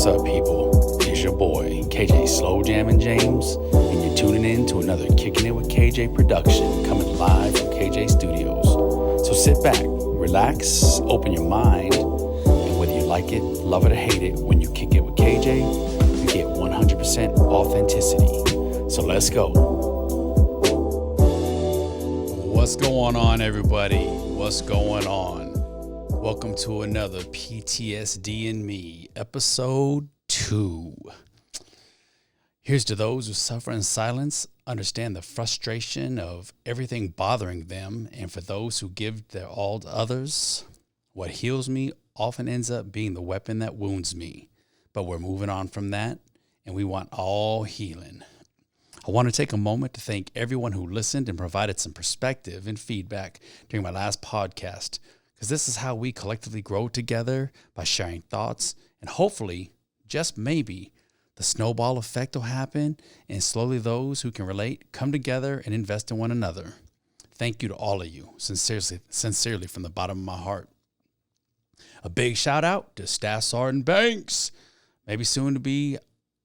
What's up, people? It's your boy, KJ Slow Jammin' James, and you're tuning in to another Kicking It with KJ production coming live from KJ Studios. So sit back, relax, open your mind, and whether you like it, love it, or hate it, when you kick it with KJ, you get 100% authenticity. So let's go. What's going on, everybody? What's going on? Welcome to another PTSD and Me, episode 2. Here's to those who suffer in silence, understand the frustration of everything bothering them, and for those who give their all to others, what heals me often ends up being the weapon that wounds me. But we're moving on from that, and we want all healing. I want to take a moment to thank everyone who listened and provided some perspective and feedback during my last podcast, because this is how we collectively grow together, by sharing thoughts, and hopefully, just maybe, the snowball effect will happen, and slowly those who can relate come together and invest in one another. Thank you to all of you, sincerely from the bottom of my heart. A big shout out to Staff Sergeant Banks, maybe soon to be,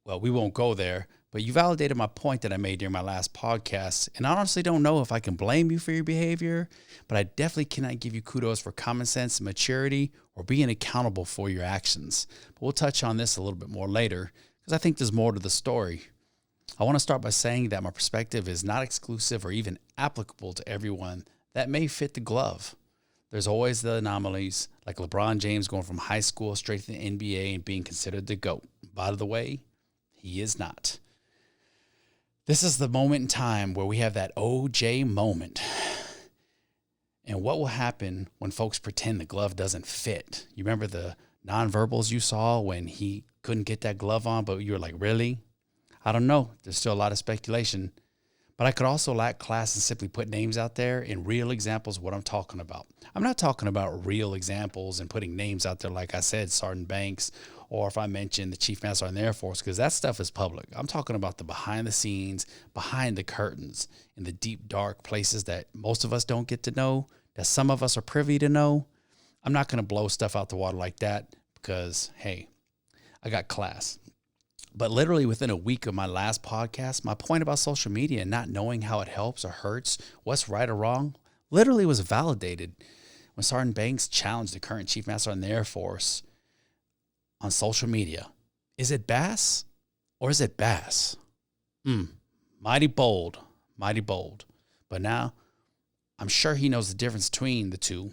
well, we won't go there, but you validated my point that I made during my last podcast, and I honestly don't know if I can blame you for your behavior, but I definitely cannot give you kudos for common sense and maturity or being accountable for your actions. But we'll touch on this a little bit more later, because I think there's more to the story. I want to start by saying that my perspective is not exclusive or even applicable to everyone that may fit the glove. There's always the anomalies, like LeBron James going from high school straight to the NBA and being considered the GOAT. By the way, he is not. This is the moment in time where we have that OJ moment. And what will happen when folks pretend the glove doesn't fit? You remember the nonverbals you saw when he couldn't get that glove on, but you were like, really? I don't know. There's still a lot of speculation. But I could also lack class and simply put names out there in real examples of what I'm talking about. I'm not talking about real examples and putting names out there, like I said, Sergeant Banks, or if I mentioned the Chief Master Sergeant in the Air Force, because that stuff is public. I'm talking about the behind the scenes, behind the curtains, in the deep, dark places that most of us don't get to know, that some of us are privy to know. I'm not going to blow stuff out the water like that because, hey, I got class. But literally within a week of my last podcast, my point about social media and not knowing how it helps or hurts, what's right or wrong, literally was validated when Sergeant Banks challenged the current Chief Master Sergeant in the Air Force on social media. Is it Bass or is it Bass? Mighty bold, mighty bold. But now I'm sure he knows the difference between the two.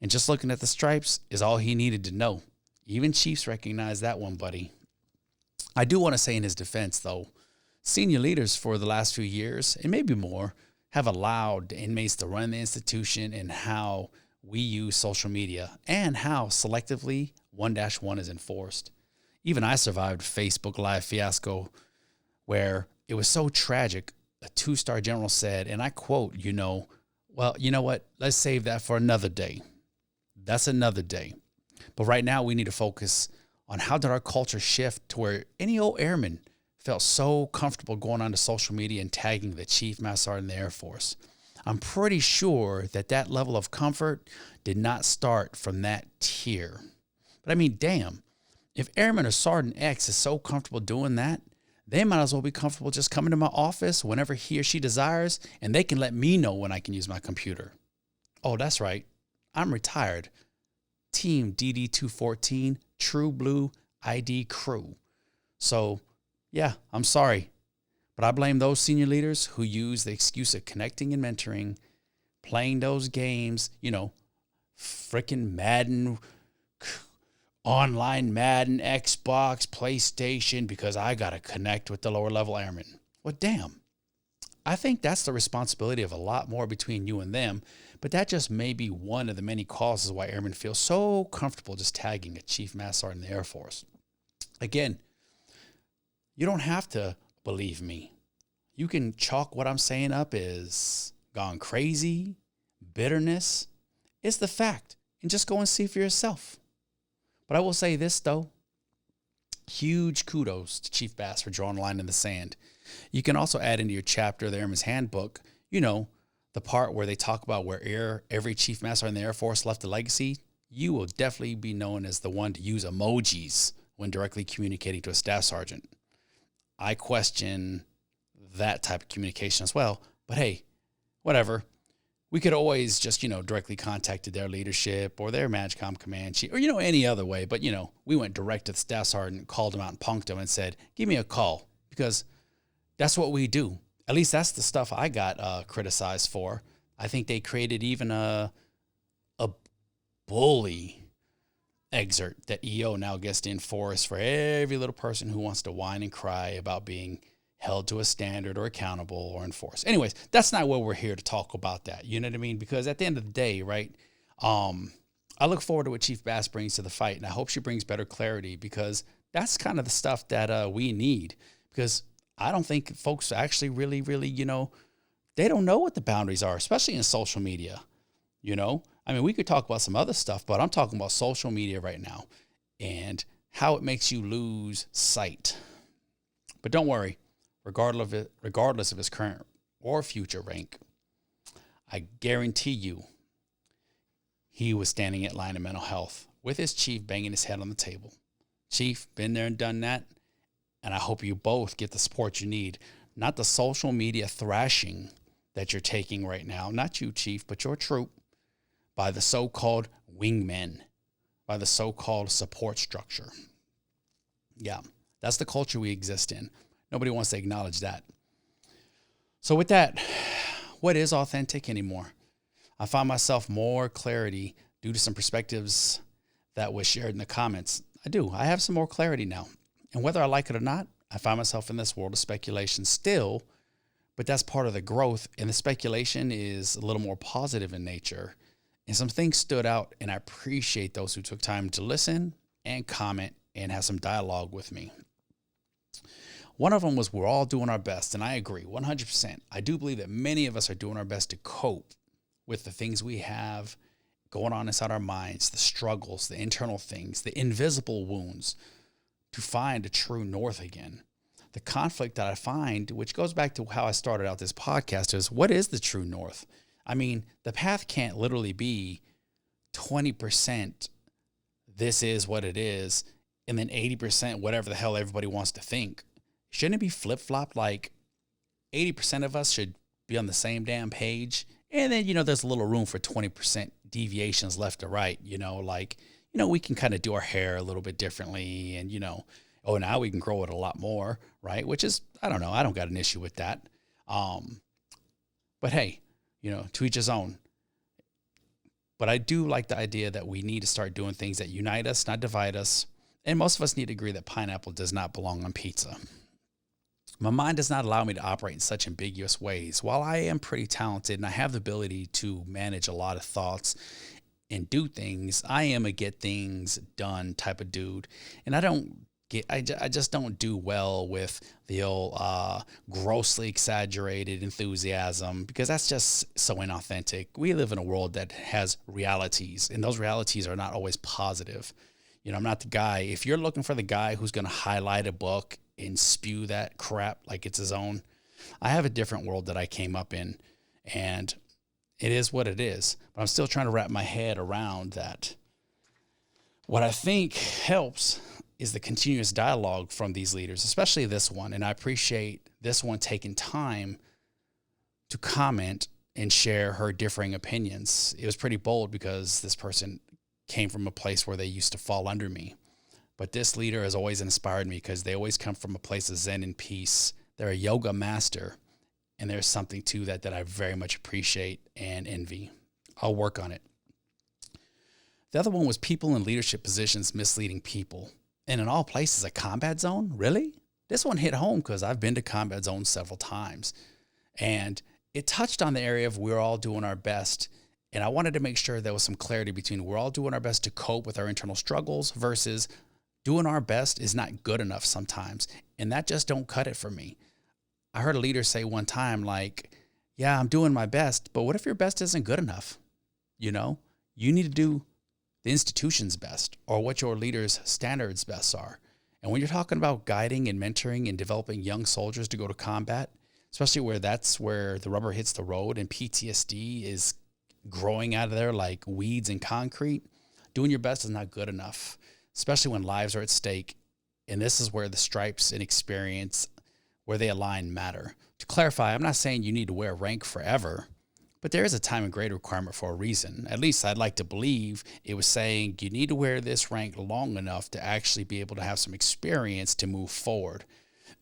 And just looking at the stripes is all he needed to know. Even Chiefs recognize that one, buddy. I do want to say in his defense, though, senior leaders for the last few years, and maybe more, have allowed inmates to run the institution and how we use social media and how selectively 1-1 is enforced. Even I survived Facebook Live fiasco where it was so tragic. A 2-star general said, and I quote, well, you know what? Let's save that for another day. That's another day. But right now we need to focus on how did our culture shift to where any old airman felt so comfortable going onto social media and tagging the Chief Master Sergeant in the Air Force. I'm pretty sure that level of comfort did not start from that tier. But I mean, damn, if Airman or Sergeant X is so comfortable doing that, they might as well be comfortable just coming to my office whenever he or she desires, and they can let me know when I can use my computer. Oh, that's right. I'm retired. Team DD214, True Blue ID crew. So, yeah, I'm sorry. But I blame those senior leaders who use the excuse of connecting and mentoring, playing those games, freaking Madden, online Madden, Xbox, PlayStation, because I got to connect with the lower level airmen. Well, damn. I think that's the responsibility of a lot more between you and them, but that just may be one of the many causes why airmen feel so comfortable just tagging a Chief Master Sergeant in the Air Force. Again, you don't have to believe me. You can chalk what I'm saying up as gone crazy, bitterness. It's the fact, and just go and see for yourself. But I will say this, though. Huge kudos to Chief Bass for drawing a line in the sand. You can also add into your chapter of the Airman's Handbook, the part where they talk about where every Chief Master in the Air Force left a legacy. You will definitely be known as the one to use emojis when directly communicating to a staff sergeant. I question that type of communication as well. But hey, whatever. We could always just, directly contacted their leadership or their MAGCOM command chief or, any other way. But, we went direct to the staff sergeant, called him out and punked him and said, give me a call, because that's what we do. At least that's the stuff I got criticized for. I think they created even a bully excerpt that EO now gets to enforce for every little person who wants to whine and cry about being held to a standard or accountable or enforced. Anyways, that's not what we're here to talk about that. You know what I mean? Because at the end of the day, right, I look forward to what Chief Bass brings to the fight, and I hope she brings better clarity, because that's kind of the stuff that we need. Because I don't think folks actually really, they don't know what the boundaries are, especially in social media. I mean, we could talk about some other stuff, but I'm talking about social media right now and how it makes you lose sight. But don't worry, regardless of his current or future rank, I guarantee you he was standing at line of mental health with his chief banging his head on the table. Chief, been there and done that, and I hope you both get the support you need, not the social media thrashing that you're taking right now, not you, Chief, but your troop, by the so-called wingmen, by the so-called support structure. Yeah, that's the culture we exist in. Nobody wants to acknowledge that. So with that, what is authentic anymore? I find myself more clarity due to some perspectives that was shared in the comments. I have some more clarity now. And whether I like it or not, I find myself in this world of speculation still, but that's part of the growth. And the speculation is a little more positive in nature. And some things stood out, and I appreciate those who took time to listen and comment and have some dialogue with me. One of them was, we're all doing our best, and I agree 100%. I do believe that many of us are doing our best to cope with the things we have going on inside our minds, the struggles, the internal things, the invisible wounds, to find a true north again. The conflict that I find, which goes back to how I started out this podcast, is what is the true north? I mean, the path can't literally be 20% this is what it is, and then 80% whatever the hell everybody wants to think. Shouldn't it be flip-flopped? Like 80% of us should be on the same damn page, and then, there's a little room for 20% deviations left or right, we can kind of do our hair a little bit differently, and, now we can grow it a lot more, right? Which is, I don't know, I don't got an issue with that. But hey, to each his own. But I do like the idea that we need to start doing things that unite us, not divide us. And most of us need to agree that pineapple does not belong on pizza. My mind does not allow me to operate in such ambiguous ways. While I am pretty talented and I have the ability to manage a lot of thoughts and do things, I am a get things done type of dude. And I just don't do well with the old grossly exaggerated enthusiasm, because that's just so inauthentic. We live in a world that has realities, and those realities are not always positive. I'm not the guy. If you're looking for the guy who's going to highlight a book and spew that crap like it's his own, I have a different world that I came up in, and it is what it is. But I'm still trying to wrap my head around that. What I think helps is the continuous dialogue from these leaders, especially this one. And I appreciate this one taking time to comment and share her differing opinions. It was pretty bold, because this person came from a place where they used to fall under me. But this leader has always inspired me, because they always come from a place of zen and peace. They're a yoga master, and there's something to that I very much appreciate and envy. I'll work on it. The other one was people in leadership positions misleading people. And in all places, a combat zone? Really? This one hit home, because I've been to combat zones several times. And it touched on the area of we're all doing our best. And I wanted to make sure there was some clarity between we're all doing our best to cope with our internal struggles versus doing our best is not good enough sometimes. And that just don't cut it for me. I heard a leader say one time, yeah, I'm doing my best, but what if your best isn't good enough? You need to do the institution's best, or what your leader's standards best are. And when you're talking about guiding and mentoring and developing young soldiers to go to combat, especially where that's where the rubber hits the road and PTSD is growing out of there like weeds in concrete, doing your best is not good enough, especially when lives are at stake And this is where the stripes and experience, where they align, matter. To clarify, I'm not saying you need to wear rank forever, but there is a time and grade requirement for a reason. At least I'd like to believe it was saying you need to wear this rank long enough to actually be able to have some experience to move forward.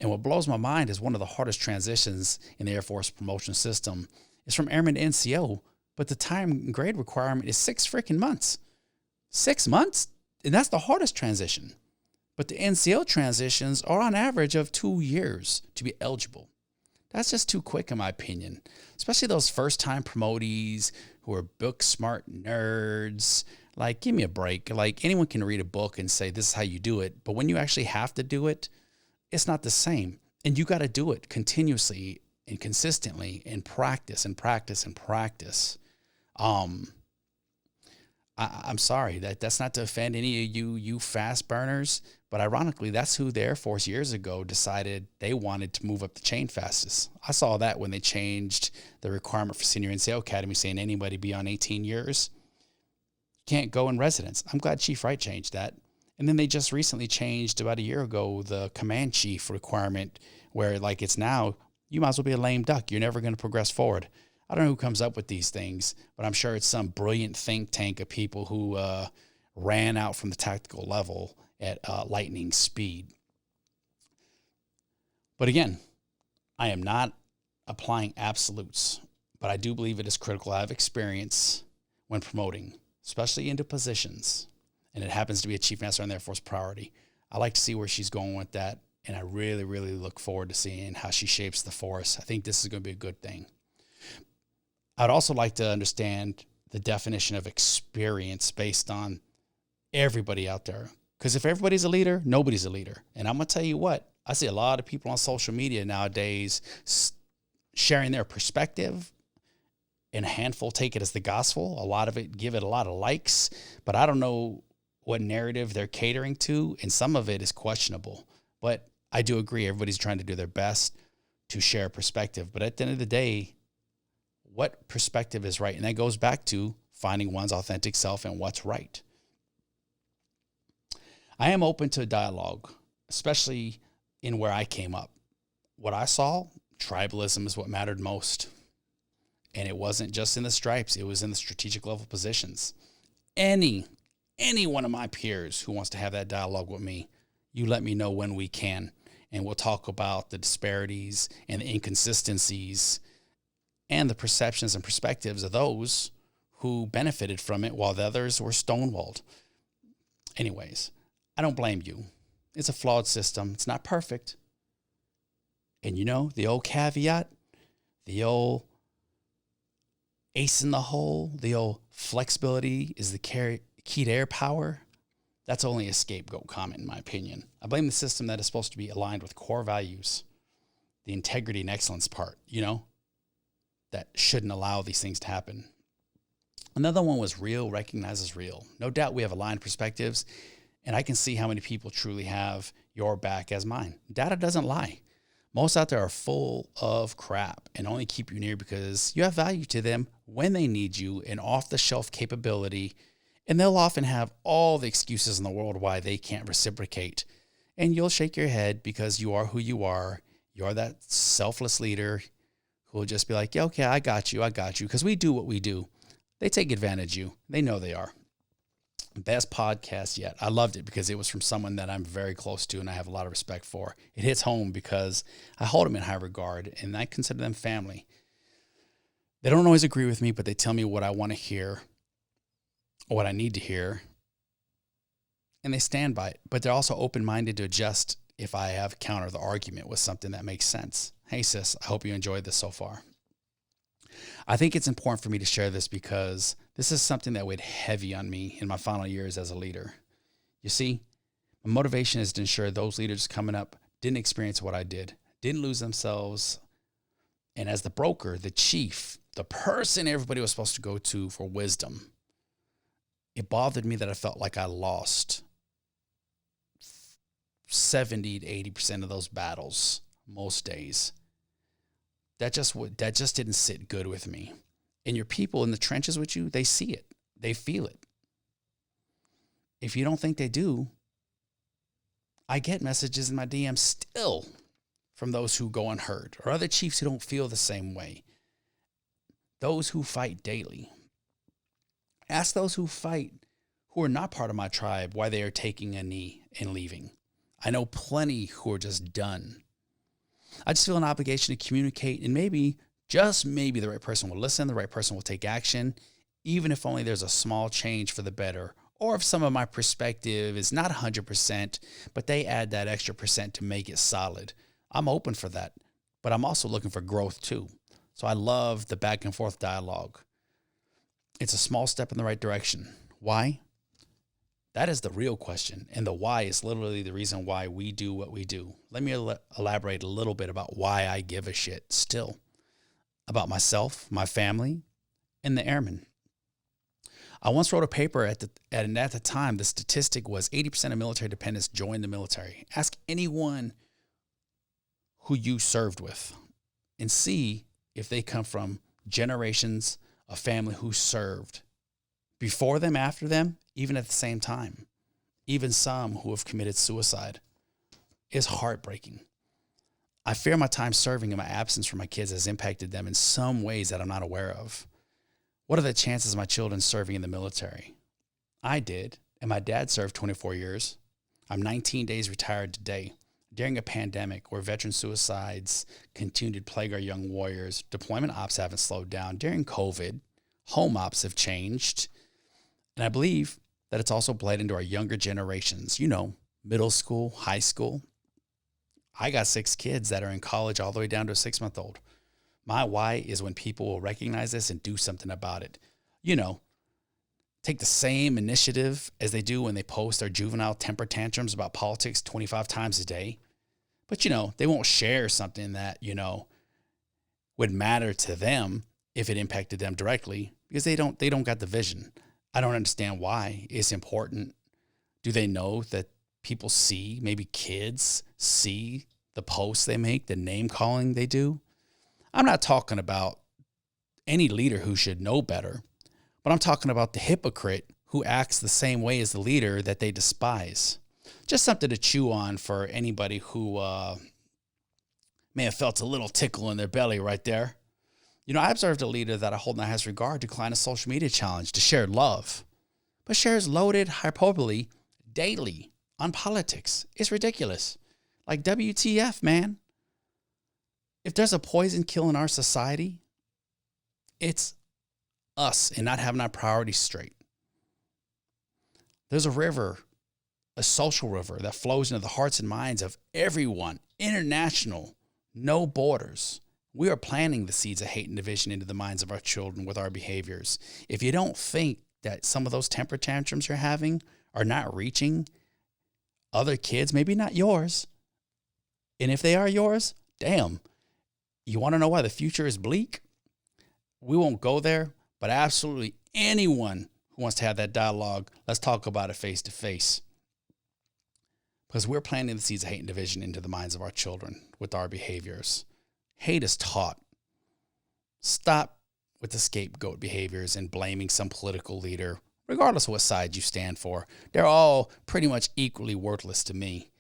And what blows my mind is one of the hardest transitions in the Air Force promotion system is from airman to NCO, but the time and grade requirement is 6 freaking months. 6 months? And that's the hardest transition. But the NCO transitions are on average of 2 years to be eligible. That's just too quick in my opinion, especially those first-time promotees who are book-smart nerds. Like, give me a break. Like, anyone can read a book and say, this is how you do it. But when you actually have to do it, it's not the same. And you got to do it continuously and consistently and practice and practice and practice. I'm sorry, that's not to offend any of you fast burners, but ironically, that's who the Air Force years ago decided they wanted to move up the chain fastest. I saw that when they changed the requirement for Senior NCO Academy, saying anybody beyond 18 years can't go in residence. I'm glad Chief Wright changed that. And then they just recently changed about a year ago the command chief requirement, where like it's now, you might as well be a lame duck. You're never going to progress forward. I don't know who comes up with these things, but I'm sure it's some brilliant think tank of people who ran out from the tactical level at lightning speed. But again, I am not applying absolutes, but I do believe it is critical to have experience when promoting, especially into positions. And it happens to be a Chief Master on the Air Force priority. I like to see where she's going with that, and I really, really look forward to seeing how she shapes the force. I think this is going to be a good thing. I'd also like to understand the definition of experience based on everybody out there. Because if everybody's a leader, nobody's a leader. And I'm going to tell you what, I see a lot of people on social media nowadays sharing their perspective, and a handful take it as the gospel. A lot of it give it a lot of likes, but I don't know what narrative they're catering to, and some of it is questionable. But I do agree, everybody's trying to do their best to share perspective. But at the end of the day, what perspective is right? And that goes back to finding one's authentic self and what's right. I am open to dialogue, especially in where I came up. What I saw, tribalism is what mattered most. And it wasn't just in the stripes, it was in the strategic level positions. Any one of my peers who wants to have that dialogue with me, you let me know when we can. And we'll talk about the disparities and the inconsistencies and the perceptions and perspectives of those who benefited from it while the others were stonewalled. Anyways, I don't blame you. It's a flawed system. It's not perfect. And you know, the old caveat, the old ace in the hole, the old flexibility is the key to air power. That's only a scapegoat comment, in my opinion. I blame the system that is supposed to be aligned with core values, the integrity and excellence part, that shouldn't allow these things to happen. Another one was real recognizes real. No doubt we have aligned perspectives, and I can see how many people truly have your back as mine. Data doesn't lie. Most out there are full of crap and only keep you near because you have value to them when they need you, and off-the-shelf capability, and they'll often have all the excuses in the world why they can't reciprocate. And you'll shake your head because you are who you are. You're that selfless leader who will just be like, yeah, okay, I got you, because we do what we do. They take advantage of you. They know they are. Best podcast yet. I loved it because it was from someone that I'm very close to and I have a lot of respect for. It hits home because I hold them in high regard and I consider them family. They don't always agree with me, but they tell me what I want to hear or what I need to hear, and they stand by it. But they're also open-minded to adjust if I have counter the argument with something that makes sense. Hey, sis, I hope you enjoyed this so far. I think it's important for me to share this because this is something that weighed heavy on me in my final years as a leader. You see, my motivation is to ensure those leaders coming up didn't experience what I did, didn't lose themselves. And as the broker, the chief, the person everybody was supposed to go to for wisdom, it bothered me that I felt like I lost 70 to 80% of those battles most days. That just didn't sit good with me. And your people in the trenches with you, they see it. They feel it. If you don't think they do, I get messages in my DMs still from those who go unheard or other chiefs who don't feel the same way. Those who fight daily. Ask those who fight who are not part of my tribe why they are taking a knee and leaving. I know plenty who are just done. I just feel an obligation to communicate, and maybe, just maybe, the right person will listen, the right person will take action, even if only there's a small change for the better, or if some of my perspective is not 100%, but they add that extra percent to make it solid. I'm open for that, but I'm also looking for growth too. So I love the back and forth dialogue. It's a small step in the right direction. Why? That is the real question. And the why is literally the reason why we do what we do. Let me elaborate a little bit about why I give a shit still. About myself, my family, and the airmen. I once wrote a paper at the time, the statistic was 80% of military dependents joined the military. Ask anyone who you served with and see if they come from generations of family who served before them, after them, even at the same time. Even some who have committed suicide. It's heartbreaking. I fear my time serving and my absence from my kids has impacted them in some ways that I'm not aware of. What are the chances of my children serving in the military? I did, and my dad served 24 years. I'm 19 days retired today. During a pandemic where veteran suicides continue to plague our young warriors, deployment ops haven't slowed down. During COVID, home ops have changed. And I believe that it's also bled into our younger generations, middle school, high school. I got 6 kids that are in college all the way down to a 6-month-old. My why is when people will recognize this and do something about it. Take the same initiative as they do when they post their juvenile temper tantrums about politics 25 times a day. But, they won't share something that, would matter to them if it impacted them directly because they don't got the vision. I don't understand why it's important. Do they know that people see, maybe kids see the posts they make, the name calling they do? I'm not talking about any leader who should know better, but I'm talking about the hypocrite who acts the same way as the leader that they despise. Just something to chew on for anybody who may have felt a little tickle in their belly right there. I observed a leader that I hold in the highest regard decline a social media challenge to share love, but shares loaded hyperbole daily on politics. It's ridiculous. Like, WTF, man. If there's a poison kill in our society, it's us and not having our priorities straight. There's a river, a social river that flows into the hearts and minds of everyone, international, no borders. We are planting the seeds of hate and division into the minds of our children with our behaviors. If you don't think that some of those temper tantrums you're having are not reaching other kids, maybe not yours, and if they are yours, damn, you want to know why the future is bleak? We won't go there, but absolutely anyone who wants to have that dialogue, let's talk about it face to face. Because we're planting the seeds of hate and division into the minds of our children with our behaviors. Hate is taught. Stop with the scapegoat behaviors and blaming some political leader, regardless of what side you stand for. They're all pretty much equally worthless to me.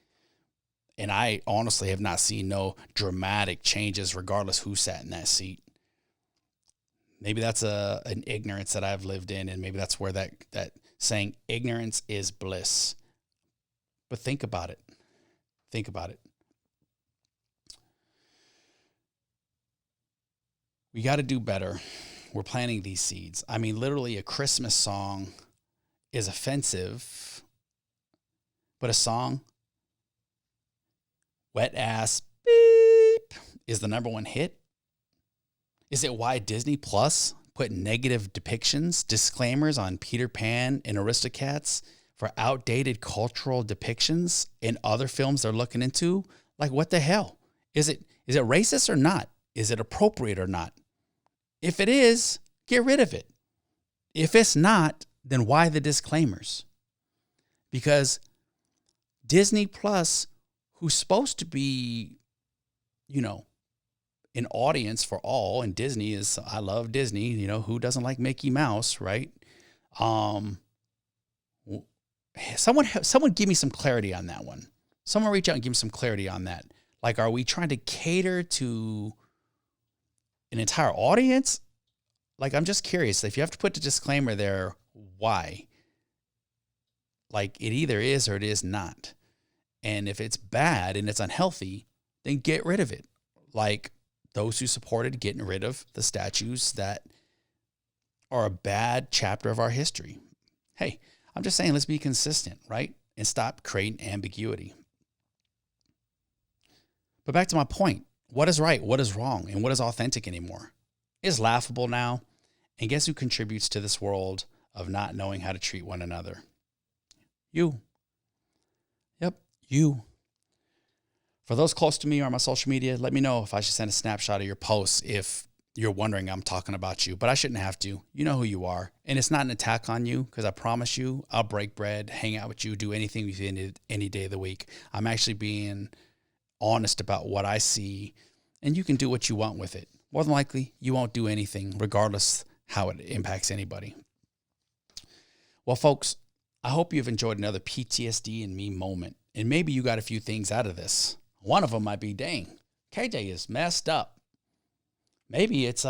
And I honestly have not seen no dramatic changes regardless who sat in that seat. Maybe that's an ignorance that I've lived in, and maybe that's where that saying ignorance is bliss. But think about it. Think about it. We got to do better. We're planting these seeds. I mean, literally a Christmas song is offensive, but a song, Wet Ass Beep, is the #1 hit. Is it why Disney Plus put negative depictions, disclaimers on Peter Pan and Aristocats for outdated cultural depictions in other films they're looking into? Like, what the hell? Is it racist or not? Is it appropriate or not? If it is, get rid of it. If it's not, then why the disclaimers? Because Disney Plus, who's supposed to be, an audience for all, and Disney is, I love Disney, who doesn't like Mickey Mouse, right? Someone give me some clarity on that one. Someone reach out and give me some clarity on that. Like, are we trying to cater to an entire audience? Like, I'm just curious. If you have to put the disclaimer there, why? Like, it either is or it is not. And if it's bad and it's unhealthy, then get rid of it. Like those who supported getting rid of the statues that are a bad chapter of our history. Hey, I'm just saying, let's be consistent, right? And stop creating ambiguity. But back to my point, what is right, what is wrong, and what is authentic anymore? It's laughable now. And guess who contributes to this world of not knowing how to treat one another? You. Yep, you. For those close to me or on my social media, let me know if I should send a snapshot of your posts if you're wondering I'm talking about you. But I shouldn't have to. You know who you are. And it's not an attack on you, because I promise you I'll break bread, hang out with you, do anything with you any day of the week. I'm actually being honest about what I see, and you can do what you want with it. More than likely, you won't do anything regardless how it impacts anybody. Well, folks, I hope you've enjoyed another PTSD and Me moment, and maybe you got a few things out of this. One of them might be, dang, KJ is messed up. Maybe it's,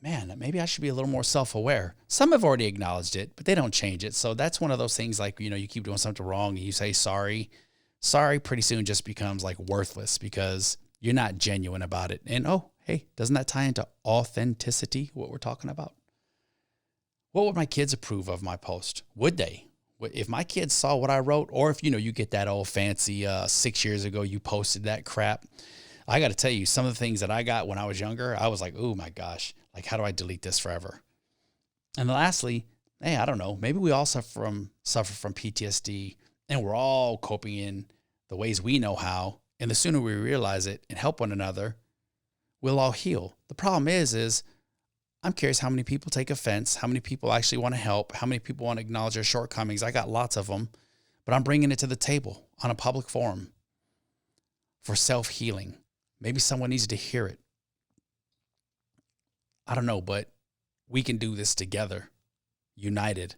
maybe I should be a little more self-aware. Some have already acknowledged it, but they don't change it. So that's one of those things like, you keep doing something wrong and you say sorry. Sorry pretty soon just becomes like worthless because you're not genuine about it. And oh, hey, doesn't that tie into authenticity, what we're talking about? What would my kids approve of my post? Would they? If my kids saw what I wrote, or if, you get that old fancy 6 years ago, you posted that crap. I got to tell you, some of the things that I got when I was younger, I was like, oh my gosh, like, how do I delete this forever? And lastly, hey, I don't know, maybe we all suffer from PTSD, and we're all coping in the ways we know how. And the sooner we realize it and help one another, we'll all heal. The problem is I'm curious how many people take offense, how many people actually want to help, how many people want to acknowledge their shortcomings. I got lots of them, but I'm bringing it to the table on a public forum for self-healing. Maybe someone needs to hear it. I don't know, but we can do this together, united,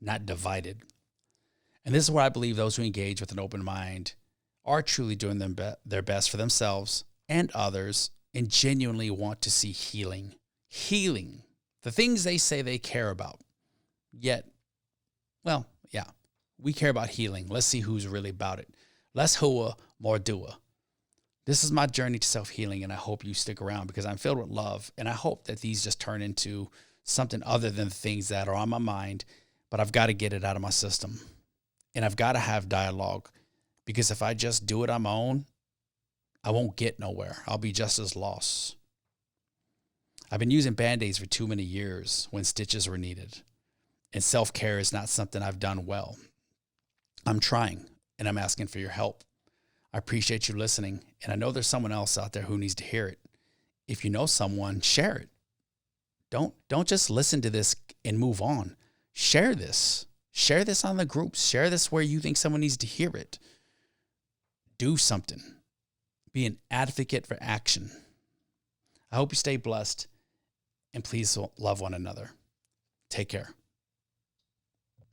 not divided. And this is where I believe those who engage with an open mind are truly doing their best for themselves and others, and genuinely want to see healing. Healing. The things they say they care about. Yet, well, yeah, we care about healing. Let's see who's really about it. Less hua, more doa. This is my journey to self-healing, and I hope you stick around because I'm filled with love, and I hope that these just turn into something other than the things that are on my mind, but I've got to get it out of my system, and I've got to have dialogue, because if I just do it on my own, I won't get nowhere. I'll be just as lost. I've been using Band-Aids for too many years when stitches were needed, and self-care is not something I've done well. I'm trying, and I'm asking for your help. I appreciate you listening, and I know there's someone else out there who needs to hear it. If you know someone, share it. Don't just listen to this and move on. Share this. Share this on the groups. Share this where you think someone needs to hear it. Do something. Be an advocate for action. I hope you stay blessed, and please love one another. Take care.